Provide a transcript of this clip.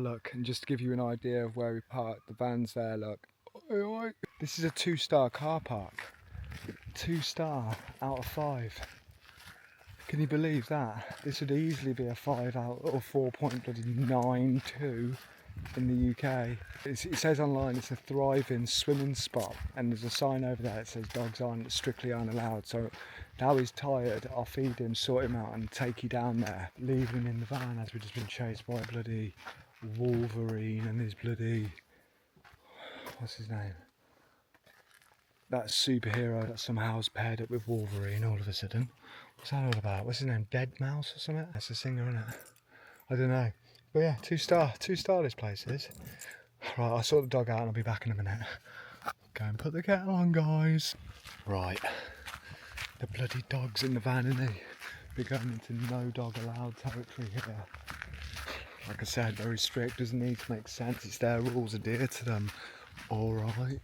look, and just to give you an idea of where we parked, the van's there, look. Oi, oi. This is a 2-star car park. 2-star out of 5. Can you believe that? This would easily be a 5 out of 4.92 in the UK. It says online it's a thriving swimming spot, and there's a sign over there that says dogs aren't strictly allowed. So now he's tired, I'll feed him, sort him out and take you down there. Leaving him in the van as we've just been chased by a bloody Wolverine and his bloody, what's his name? That superhero that somehow is paired up with Wolverine all of a sudden. What's that all about? What's his name? Dead Mouse or something? That's a singer, isn't it? I don't know. But yeah, 2-star this place is. Right, I'll sort the dog out and I'll be back in a minute. Go and put the kettle on, guys. Right, the bloody dog's in the van, isn't he? We're going into no dog allowed territory here. Like I said, very strict, doesn't need to make sense. It's their rules, adhere to them. Alright.